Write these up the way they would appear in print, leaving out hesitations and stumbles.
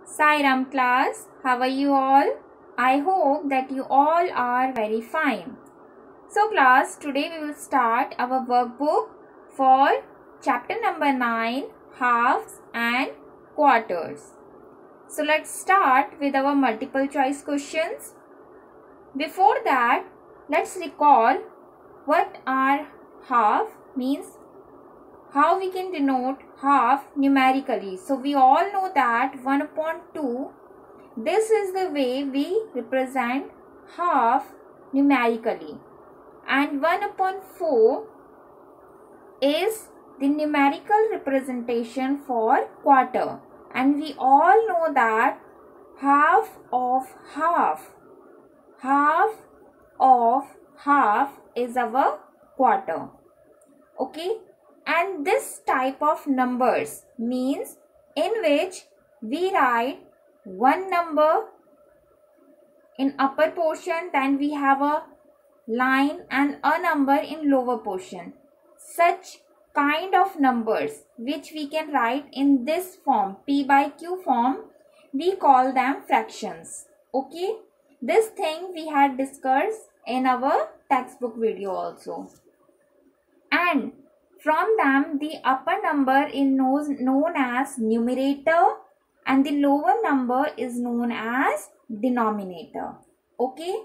Sai Ram class, how are you all? I hope that you all are very fine. So class, today we will start our workbook for chapter number 9, halves and quarters. So let's start with our multiple choice questions. Before that, let's recall what are half means, how we can denote half numerically. So we all know that 1 upon 2, this is the way we represent half numerically, and 1 upon 4 is the numerical representation for quarter, and we all know that half of half is our quarter. Okay, and this type of numbers means in which we write one number in upper portion, then we have a line and a number in lower portion. Such kind of numbers which we can write in this form, P by Q form, we call them fractions. Okay, this thing we had discussed in our textbook video also. And from them, the upper number is known as numerator and the lower number is known as denominator. Okay,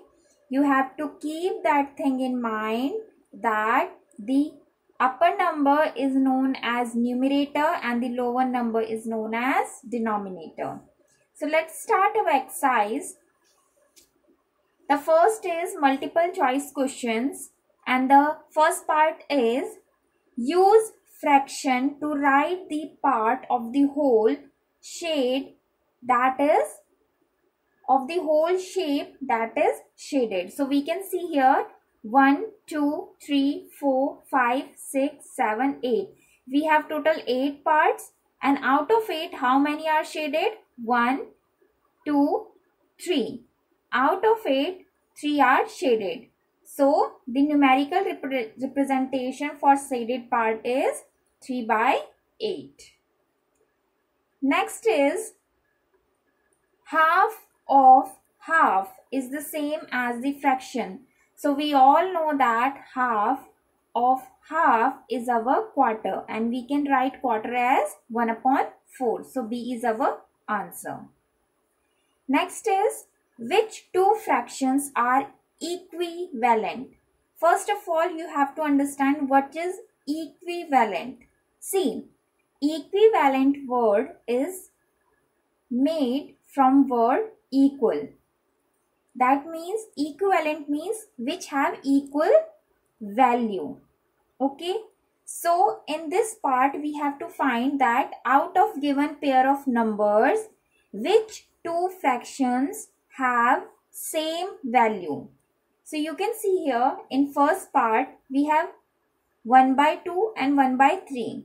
you have to keep that thing in mind, that the upper number is known as numerator and the lower number is known as denominator. So let's start our exercise. The first is multiple choice questions, and the first part is use fraction to write the part of the whole shade that is of the whole shape that is shaded. So we can see here 1, 2, 3, 4, 5, 6, 7, 8. We have total 8 parts, and out of 8, how many are shaded? 1, 2, 3. Out of 8, 3 are shaded. So the numerical representation for shaded part is 3 by 8. Next is half of half is the same as the fraction. So we all know that half of half is our quarter, and we can write quarter as 1 upon 4. So B is our answer. Next is which two fractions are equivalent? First of all, you have to understand what is equivalent. See, equivalent word is made from word equal. That means equivalent means which have equal value. Okay, so in this part we have to find that out of given pair of numbers, which two fractions have same value. So you can see here in first part we have 1 by 2 and 1 by 3,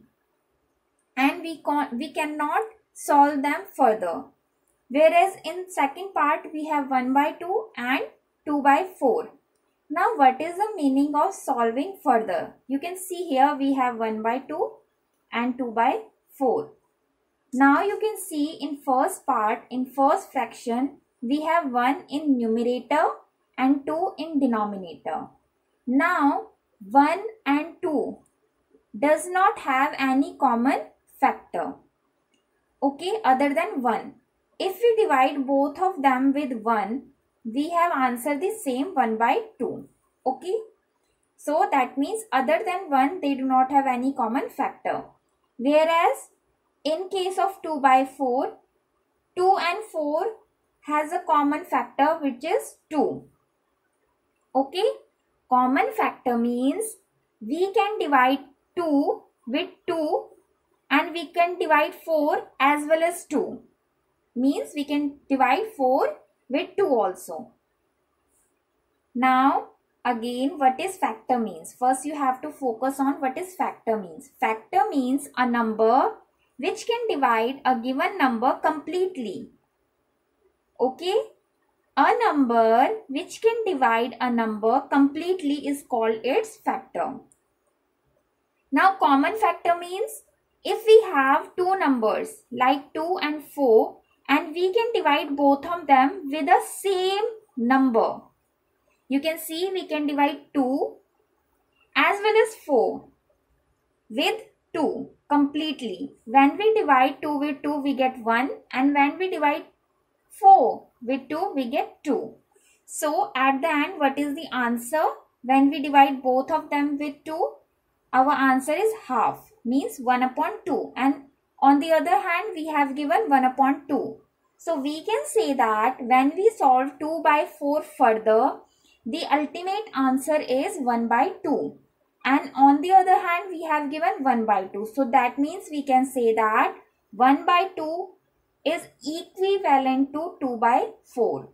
and we cannot solve them further. Whereas in second part we have 1 by 2 and 2 by 4. Now what is the meaning of solving further? You can see here we have 1 by 2 and 2 by 4. Now you can see in first part, in first fraction, we have 1 in numerator and 2 in denominator. Now 1 and 2 does not have any common factor, okay, other than 1. If we divide both of them with 1, we have answered the same 1 by 2. Okay, so that means other than 1, they do not have any common factor. Whereas in case of 2 by 4, 2 and 4 has a common factor which is 2. Okay, common factor means we can divide 2 with 2 and we can divide 4 as well as 2. Means we can divide 4 with 2 also. Now again, what is factor means? First you have to focus on what is factor means. Factor means a number which can divide a given number completely. Okay, a number which can divide a number completely is called its factor. Now common factor means if we have two numbers like 2 and 4 and we we can divide both of them with the same number. You can see we can divide 2 as well as 4 with 2 completely. When we divide 2 with 2, we get 1, and when we divide 4 with 2, we get 2. So at the end, what is the answer? When we divide both of them with 2, our answer is half, means 1 upon 2. And on the other hand, we have given 1 upon 2. So we can say that when we solve 2 by 4 further, the ultimate answer is 1 by 2. And on the other hand, we have given 1 by 2. So that means we can say that 1 by 2 is equivalent to 2 by 4.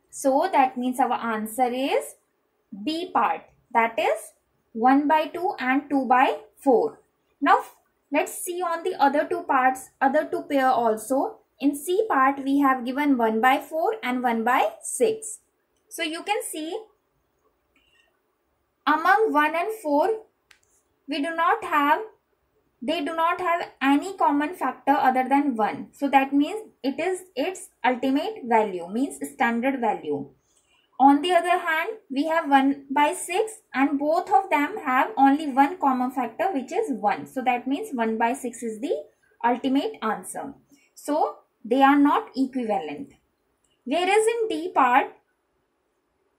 So that means our answer is B part, that is 1 by 2 and 2 by 4. Now let's see on the other two parts, other two pair also. In C part, we have given 1 by 4 and 1 by 6. So you can see among 1 and 4, they do not have any common factor other than 1. So that means it is its ultimate value, means standard value. On the other hand, we have 1 by 6 and both of them have only one common factor, which is 1. So that means 1 by 6 is the ultimate answer. So they are not equivalent. Whereas in D part,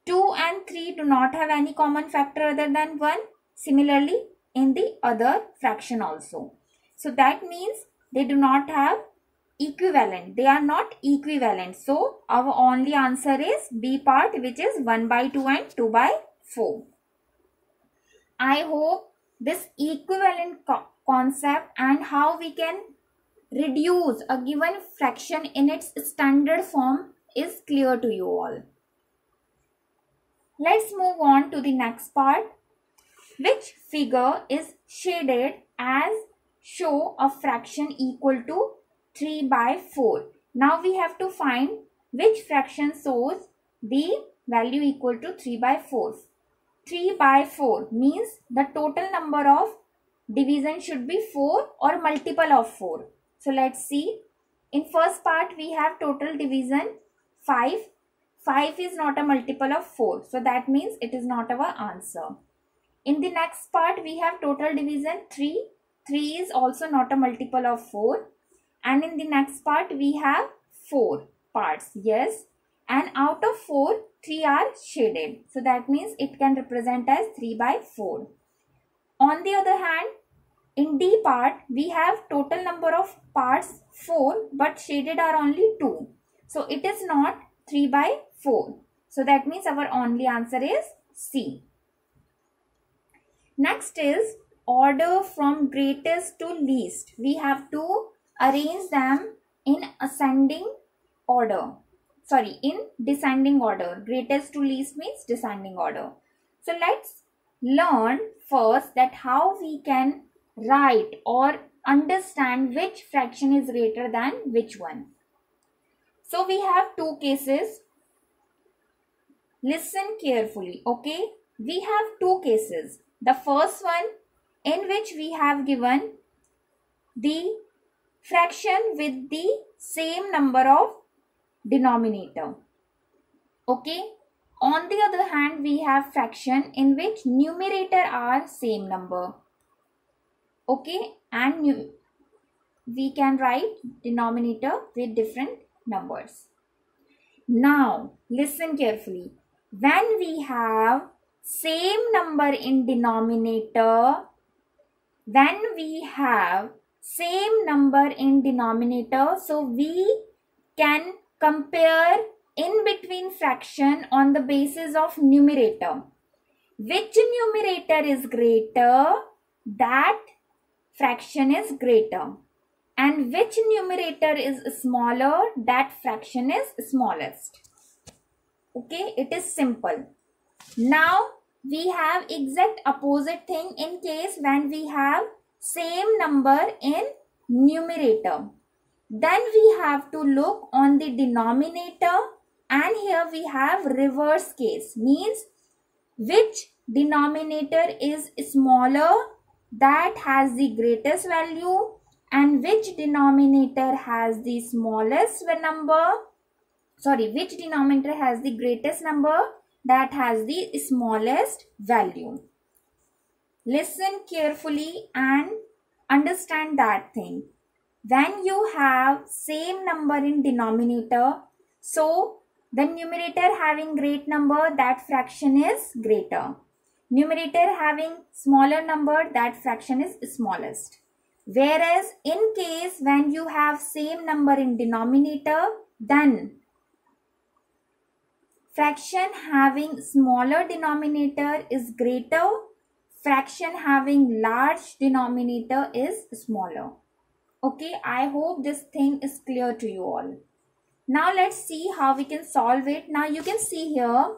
2 and 3 do not have any common factor other than 1. Similarly, in the other fraction also. So that means they do not have equivalent. They are not equivalent. So our only answer is B part, which is 1 by 2 and 2 by 4. I hope this equivalent concept and how we can reduce a given fraction in its standard form is clear to you all. Let's move on to the next part. Which figure is shaded as show a fraction equal to 3 by 4? Now we have to find which fraction shows the value equal to 3 by 4. 3 by 4 means the total number of division should be 4 or multiple of 4. So let's see. In first part, we have total division 5. 5 is not a multiple of 4. So that means it is not our answer. In the next part, we have total division 3. 3 is also not a multiple of 4. And in the next part, we have 4 parts. Yes. And out of 4, 3 are shaded. So that means it can represent as 3 by 4. On the other hand, in D part, we have total number of parts 4, but shaded are only 2. So it is not 3 by 4. So that means our only answer is C. Next is order from greatest to least. We have to arrange them in ascending order. Sorry, in descending order. Greatest to least means descending order. So let's learn first that how we can write or understand which fraction is greater than which one. So we have two cases. Listen carefully, okay? We have two cases. The first one in which we have given the fraction with the same number of denominator. Okay. On the other hand, we have fraction in which numerator are same number. Okay. And we can write denominator with different numbers. Now, listen carefully. When we have same number in denominator, so we can compare in between fraction on the basis of numerator. Which numerator is greater, that fraction is greater. And which numerator is smaller, that fraction is smallest. Okay, it is simple. Now, we have exact opposite thing in case when we have same number in numerator. Then we have to look on the denominator, and here we have reverse case, means which denominator is smaller, that has the greatest value, And which denominator has the smallest number? Sorry, which denominator has the greatest number? That has the smallest value. Listen carefully and understand that thing. When you have same number in denominator, so the numerator having great number, that fraction is greater. Numerator having smaller number, that fraction is smallest. Whereas in case when you have same number in denominator, then fraction having smaller denominator is greater, fraction having large denominator is smaller. Okay, I hope this thing is clear to you all. Now let's see how we can solve it. Now you can see here,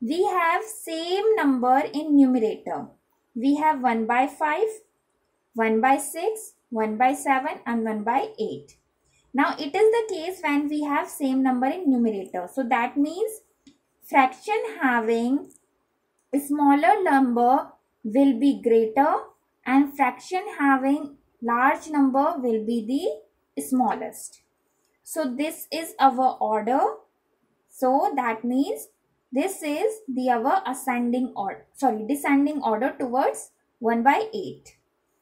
we have same number in numerator. We have 1 by 5, 1 by 6, 1 by 7 and 1 by 8. Now it is the case when we have same number in numerator. So that means fraction having a smaller number will be greater and fraction having large number will be the smallest. So this is our order. So that means this is our descending order towards 1 by 8.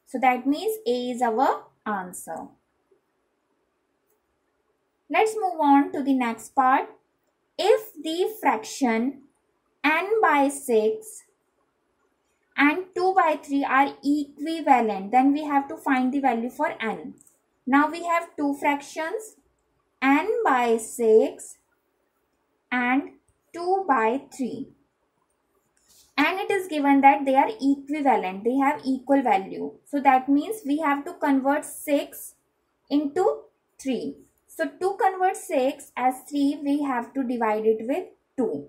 So that means A is our answer. Let's move on to the next part. If the fraction n by 6 and 2 by 3 are equivalent, then we have to find the value for n. Now we have two fractions, n by 6 and 2 by 3. And it is given that they are equivalent, they have equal value. So that means we have to convert 6 into 3. So to convert 6 as 3, we have to divide it with 2.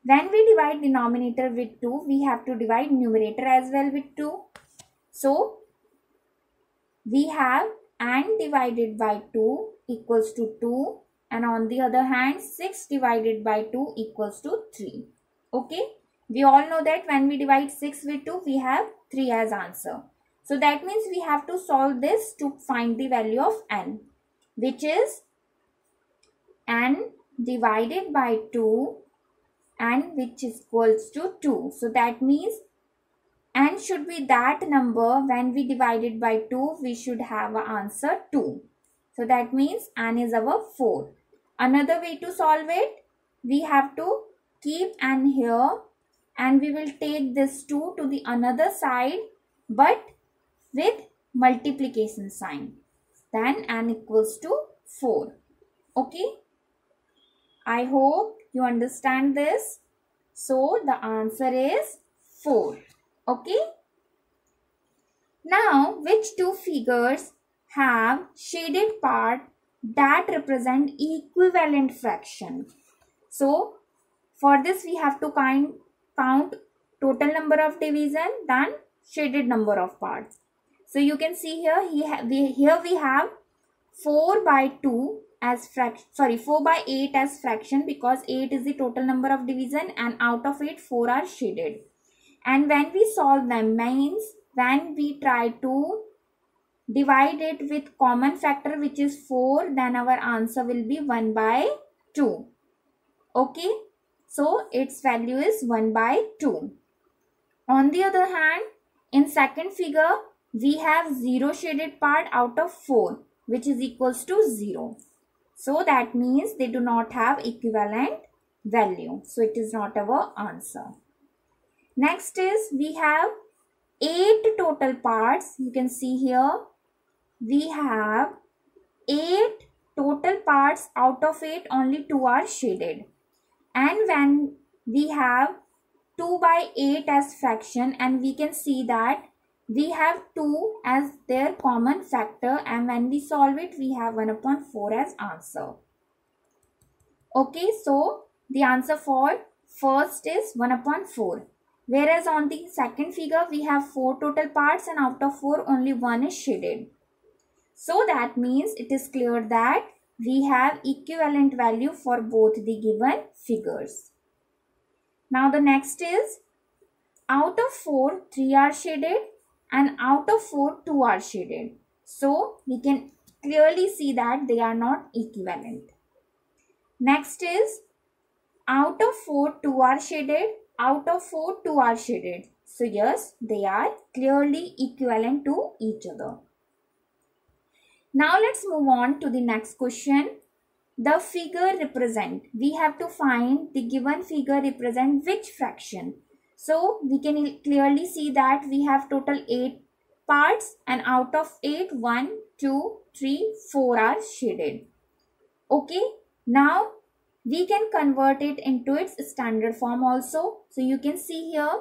When we divide denominator with 2, we have to divide numerator as well with 2. So we have n divided by 2 equals to 2, and on the other hand 6 divided by 2 equals to 3. Okay, we all know that when we divide 6 with 2, we have 3 as answer. So that means we have to solve this to find the value of n, which is n divided by 2 and which is equals to 2. So that means n should be that number. When we divide it by 2, we should have an answer 2. So that means n is our 4. Another way to solve it, we have to keep n here and we will take this 2 to the another side but with multiplication sign. Then n equals to 4. Okay. I hope you understand this. So the answer is 4. Okay. Now, which two figures have shaded part that represent equivalent fraction? So for this we have to count total number of division, then shaded number of parts. So you can see here, here we have 4 by 2 as fraction, 4 by 8 as fraction, because 8 is the total number of division and out of it 4 are shaded. And when we solve them, means when we try to divide it with common factor which is 4, then our answer will be 1 by 2. Okay, so its value is 1 by 2. On the other hand, in second figure, we have 0 shaded part out of 4, which is equals to 0. So that means they do not have equivalent value. So it is not our answer. Next is, we have 8 total parts. You can see here, we have 8 total parts. Out of 8, only 2 are shaded. And when we have 2 by 8 as fraction, and we can see that we have 2 as their common factor, and when we solve it, we have 1 upon 4 as answer. Okay, so the answer for first is 1 upon 4. Whereas on the second figure, we have 4 total parts and out of 4, only 1 is shaded. So that means it is clear that we have equivalent value for both the given figures. Now the next is, out of 4, 3 are shaded and out of 4, 2 are shaded. So we can clearly see that they are not equivalent. Next is out of 4, 2 are shaded. Out of 4, 2 are shaded. So yes, they are clearly equivalent to each other. Now let's move on to the next question. The figure represent. We have to find the given figure represent which fraction. So we can clearly see that we have total 8 parts, and out of 8, 1, 2, 3, 4 are shaded. Okay. Now we can convert it into its standard form also. So you can see here,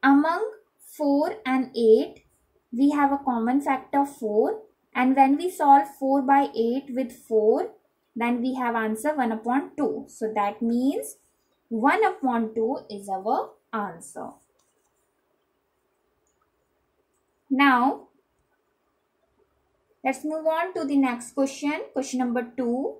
among 4 and 8, we have a common factor 4. And when we solve 4 by 8 with 4, then we have answer 1 upon 2. So that means 1 upon 2 is our answer. Now, let's move on to the next question. Question number 2.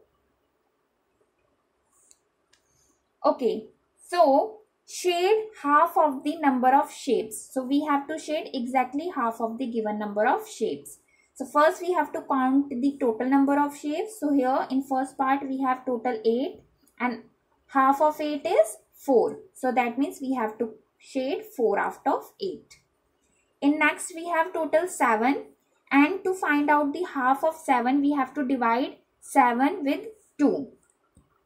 Okay, so shade half of the number of shapes. So we have to shade exactly half of the given number of shapes. So first we have to count the total number of shapes. So here in first part we have total 8 and half of 8 is 4. So that means we have to shade 4 out of 8. In next we have total 7, and to find out the half of 7 we have to divide 7 with 2.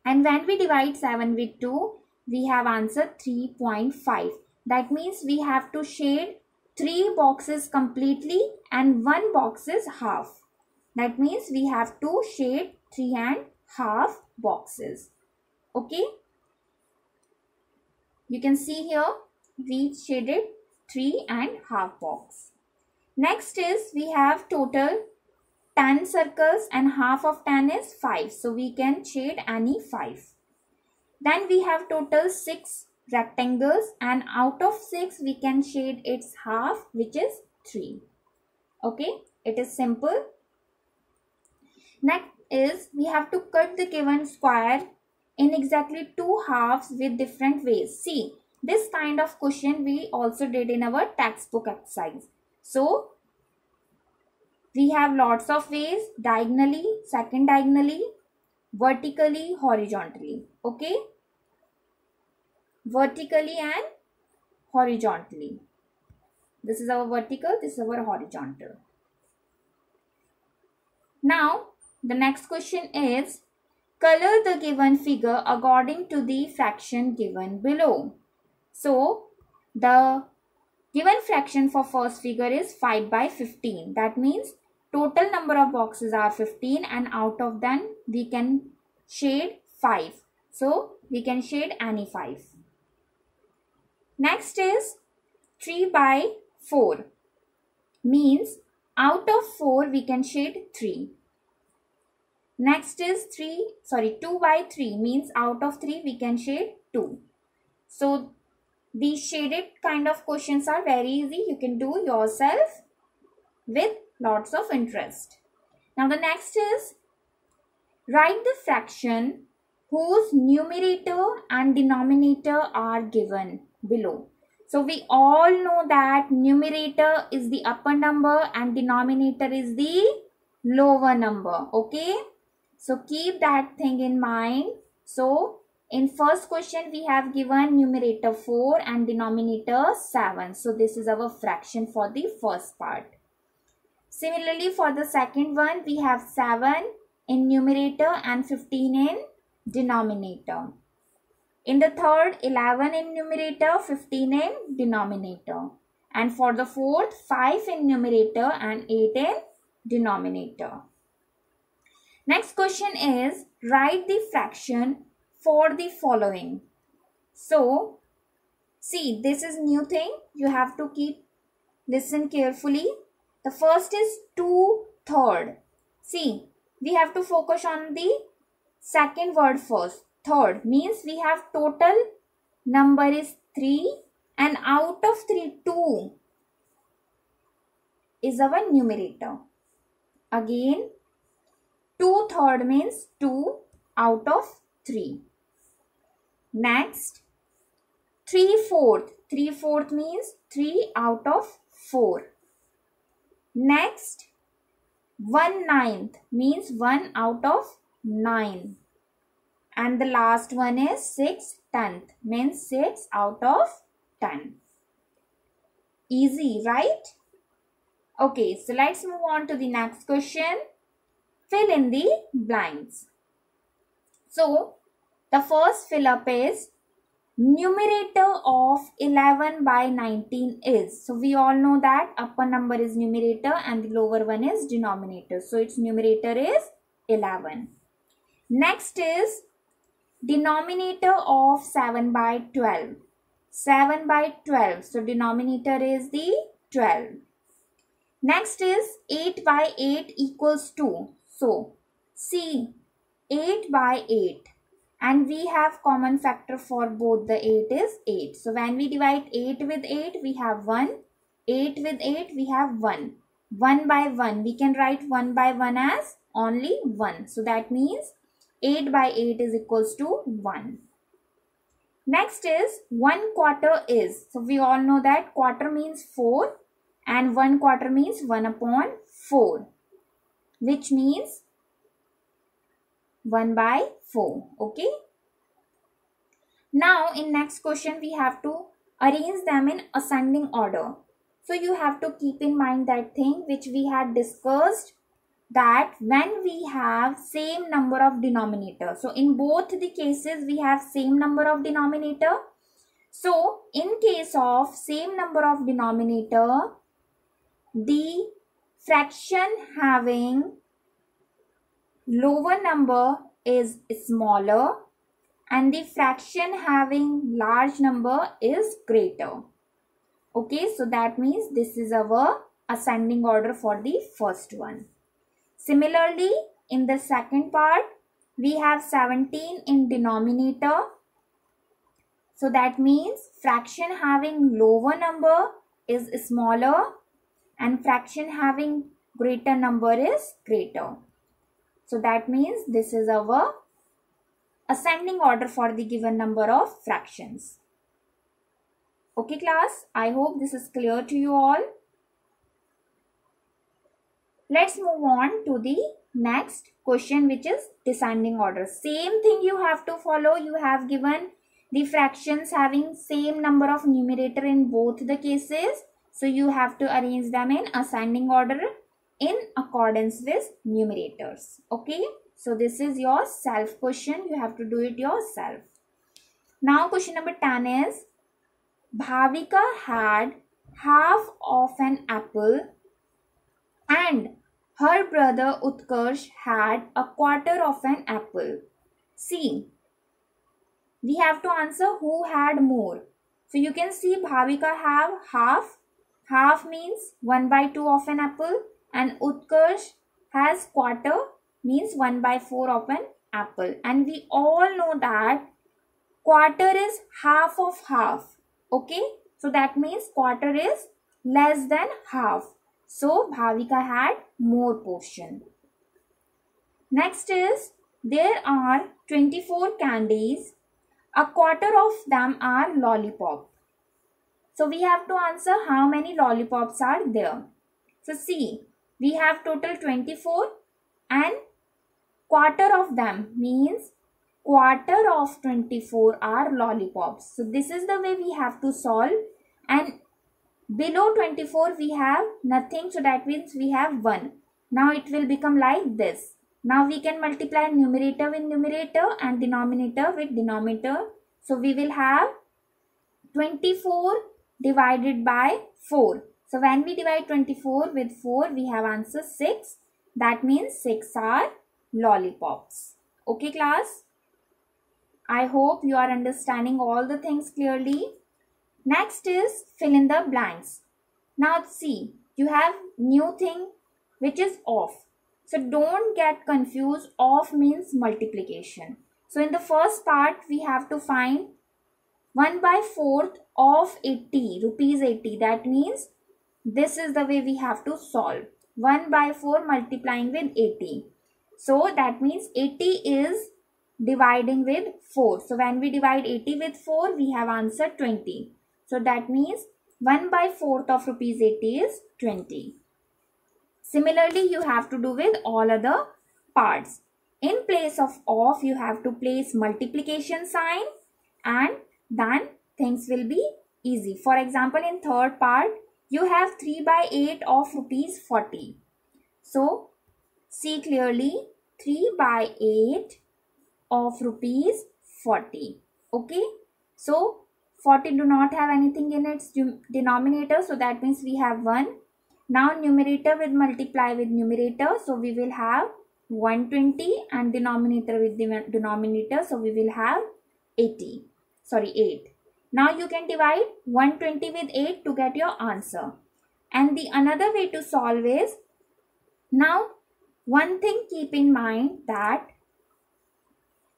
And when we divide 7 with 2, we have answer 3.5. That means we have to shade 3 boxes completely and 1 box is half. That means we have to shade 3.5 boxes. Okay. You can see here we shaded 3.5 box. Next is we have total 10 circles and half of 10 is 5. So we can shade any 5. Then we have total 6 rectangles, and out of 6 we can shade its half, which is 3. Okay, it is simple. Next is we have to cut the given square in exactly 2 halves with different ways. See, this kind of question we also did in our textbook exercise. So we have lots of ways: diagonally, second diagonally, vertically, horizontally. Okay, vertically and horizontally. This is our vertical, this is our horizontal. Now the next question is, color the given figure according to the fraction given below. So the given fraction for first figure is 5 by 15. That means total number of boxes are 15, and out of them we can shade 5. So we can shade any 5. Next is 3 by 4. Means out of 4 we can shade 3. Next is 2 by 3. Means out of 3 we can shade 2. So these shaded kind of questions are very easy. You can do yourself with lots of interest. Now the next is, write the fraction whose numerator and denominator are given below. So we all know that numerator is the upper number and denominator is the lower number. Okay, so keep that thing in mind. So in first question we have given numerator 4 and denominator 7. So this is our fraction for the first part. Similarly for the second one we have 7 in numerator and 15 in denominator. In the third, 11 in numerator, 15 in denominator. And for the fourth, 5 in numerator and 8 in denominator. Next question is, write the fraction for the following. So, see, this is new thing. You have to listen carefully. The first is 2/3. See, we have to focus on the second word first. Third means we have total number is 3, and out of 3, 2 is our numerator. Again, 2/3 means 2 out of 3. Next, 3/4. 3/4 means 3 out of 4. Next, 1/9 means 1 out of 9. And the last one is 6/10 means 6 out of 10. Easy, right? Okay, so let's move on to the next question. Fill in the blanks. So, the first fill up is numerator of 11/19 is. So, we all know that upper number is numerator and the lower one is denominator. So, its numerator is 11. Next is denominator of 7/12. 7/12. So, denominator is the 12. Next is 8/8 equals 2. So, see 8/8 and we have common factor for both the 8 is 8. So, when we divide 8 with 8 we have 1. 8 with 8 we have 1. 1/1 we can write 1/1 as only 1. So, that means 8/8 is equals to 1. Next is 1/4 is. So, we all know that quarter means 4 and 1/4 means 1/4, which means 1/4. Okay. Now, in next question, we have to arrange them in ascending order. So, you have to keep in mind that thing which we had discussed, that when we have same number of denominator. So, in both the cases, we have same number of denominator. So, in case of same number of denominator, the fraction having lower number is smaller and the fraction having large number is greater. Okay, so that means this is our ascending order for the first one. Similarly, in the second part, we have 17 in denominator. So that means fraction having lower number is smaller and fraction having greater number is greater. So that means this is our ascending order for the given number of fractions. Okay class, I hope this is clear to you all. Let's move on to the next question, which is descending order. Same thing you have to follow. You have given the fractions having same number of numerator in both the cases. So you have to arrange them in ascending order in accordance with numerators. Okay. So this is your self question. You have to do it yourself. Now question number 10 is, Bhavika had half of an apple and her brother Utkarsh had a quarter of an apple. See, we have to answer who had more. So you can see Bhavika have half. Half means 1/2 of an apple and Utkarsh has quarter means 1/4 of an apple. And we all know that quarter is half of half. Okay. So that means quarter is less than half. So Bhavika had more portion. Next is, there are 24 candies. A quarter of them are lollipop. So we have to answer how many lollipops are there. So see, we have total 24 and quarter of them means quarter of 24 are lollipops. So this is the way we have to solve, and below 24 we have nothing, so that means we have 1. Now it will become like this. Now we can multiply numerator with numerator and denominator with denominator. So we will have 24 divided by 4. So when we divide 24 with 4, we have answer 6. That means 6 are lollipops. Okay class? I hope you are understanding all the things clearly. Next is fill in the blanks. Now see, you have new thing which is off. So don't get confused. Off means multiplication. So in the first part, we have to find 1/4 of 80, rupees 80. That means this is the way we have to solve. 1/4 multiplying with 80. So that means 80 is dividing with 4. So when we divide 80 with 4, we have answer 20. So that means 1/4 of rupees 80 is 20. Similarly, you have to do with all other parts. In place of, you have to place multiplication sign, and then things will be easy. For example, in third part, you have 3 by 8 of rupees 40. So, see clearly, 3 by 8 of rupees 40. Okay. So, 40 do not have anything in its denominator. So, that means we have 1. Now, numerator will multiply with numerator. So, we will have 120, and denominator with the denominator. So, we will have 8. Now, you can divide 120 with 8 to get your answer. And the another way to solve is, now, one thing keep in mind that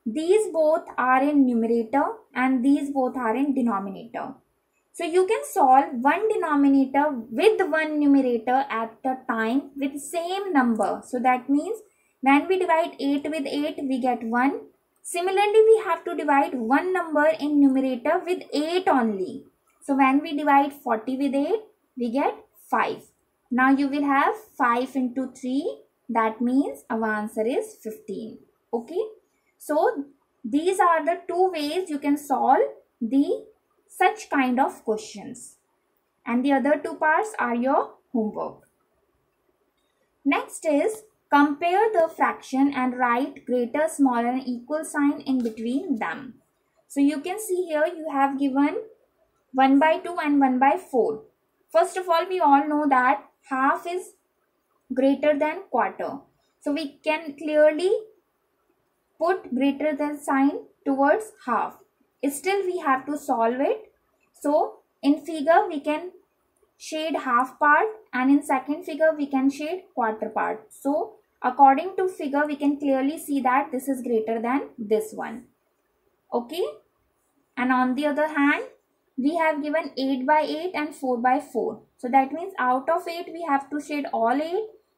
these both are in numerator and these both are in denominator. So you can solve one denominator with one numerator at a time with same number. So that means when we divide 8 with 8, we get 1. Similarly, we have to divide one number in numerator with 8 only. So when we divide 40 with 8, we get 5. Now you will have 5 into 3. That means our answer is 15. Okay. So these are the two ways you can solve the such kind of questions. And the other two parts are your homework. Next is compare the fraction and write greater, smaller and equal sign in between them. So you can see here you have given 1 by 2 and 1 by 4. First of all, we all know that half is greater than quarter. So we can clearly put greater than sign towards half. Still we have to solve it. So in figure we can shade half part, and in second figure we can shade quarter part. So according to figure we can clearly see that this is greater than this one. Okay. And on the other hand, we have given 8 by 8 and 4 by 4. So that means out of 8 we have to shade all 8.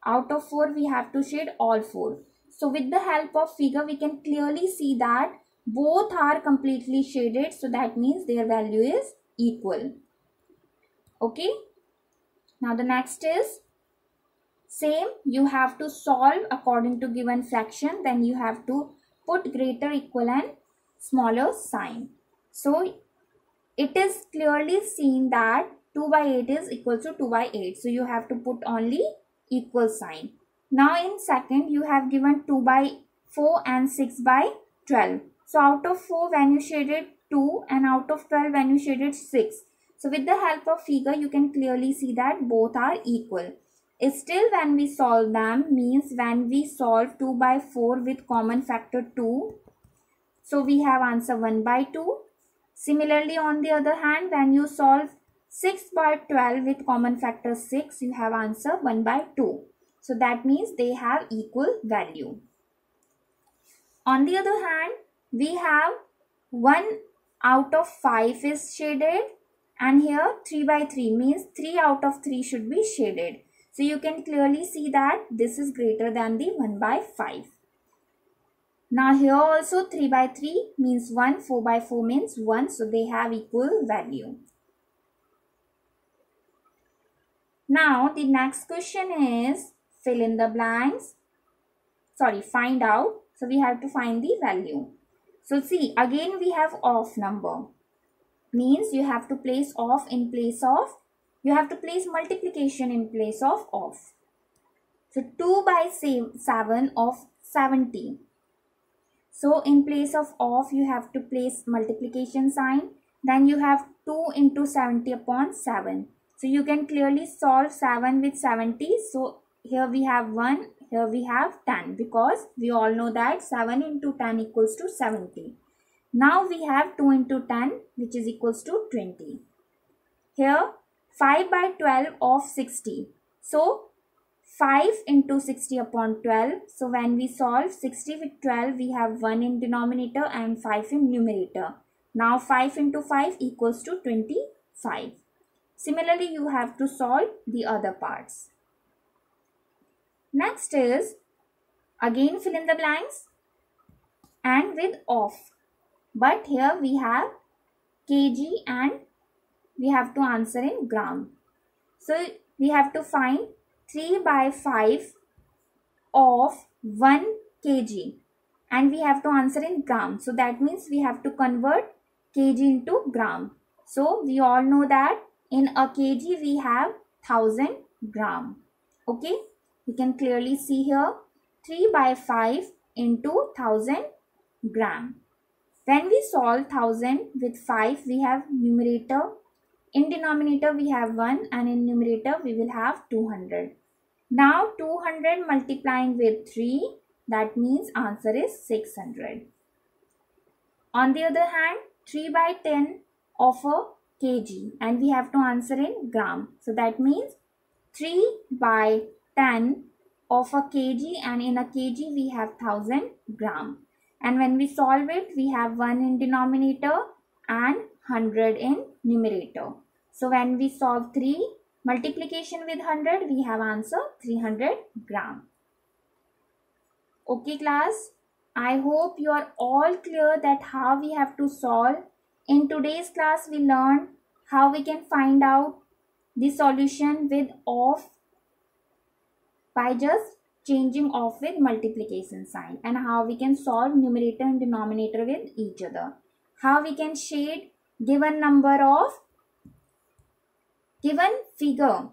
Out of 4 we have to shade all 4. So with the help of figure, we can clearly see that both are completely shaded. So that means their value is equal. Okay. Now the next is same. You have to solve according to given fraction. Then you have to put greater, equal and smaller sign. So it is clearly seen that 2 by 8 is equal to 2 by 8. So you have to put only equal sign. Now in second, you have given 2 by 4 and 6 by 12. So out of 4 when you shaded 2 and out of 12 when you shaded 6. So with the help of figure, you can clearly see that both are equal. Still when we solve them, means when we solve 2 by 4 with common factor 2. So we have answer 1 by 2. Similarly on the other hand, when you solve 6 by 12 with common factor 6, you have answer 1 by 2. So that means they have equal value. On the other hand, we have 1 out of 5 is shaded, and here 3 by 3 means 3 out of 3 should be shaded. So you can clearly see that this is greater than the 1 by 5. Now here also 3 by 3 means 1, 4 by 4 means 1. So they have equal value. Now the next question is fill in the blanks. Find out. So we have to find the value. So see, again we have off number. Means you have to place off in place of, you have to place multiplication in place of off. So 2 by 7 of 70. So in place of off, you have to place multiplication sign. Then you have 2 into 70 upon 7. So you can clearly solve 7 with 70. So here we have 1, here we have 10, because we all know that 7 into 10 equals to 70. Now we have 2 into 10, which is equals to 20. Here 5 by 12 of 60. So 5 into 60 upon 12. So when we solve 60 with 12, we have 1 in denominator and 5 in numerator. Now 5 into 5 equals to 25. Similarly, you have to solve the other parts. Next is again fill in the blanks and with off. But here we have kg and we have to answer in gram. So we have to find 3 by 5 of 1 kg, and we have to answer in gram. So that means we have to convert kg into gram. So we all know that in a kg we have 1000 gram. Okay, we can clearly see here 3 by 5 into 1000 gram. When we solve 1000 with 5, we have numerator. In denominator we have 1, and in numerator we will have 200. Now 200 multiplying with 3, that means answer is 600. On the other hand, 3 by 10 of a kg, and we have to answer in gram. So that means 3 by 10 of a kg, and in a kg we have 1000 gram. And when we solve it, we have 1 in denominator and 100 in numerator. So when we solve 3 multiplication with 100, we have answer 300 gram. Okay class, I hope you are all clear that how we have to solve. In today's class, we learned how we can find out the solution with off by just changing off with multiplication sign, and how we can solve numerator and denominator with each other. How we can shade given number of given figure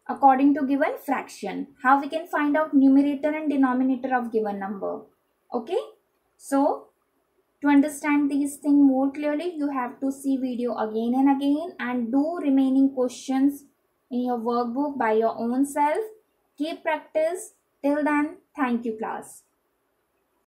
according to given fraction. How we can find out numerator and denominator of given number. Okay, so to understand these things more clearly, you have to see video again and again, and do remaining questions in your workbook by your own self. Keep practice. Till then, thank you class.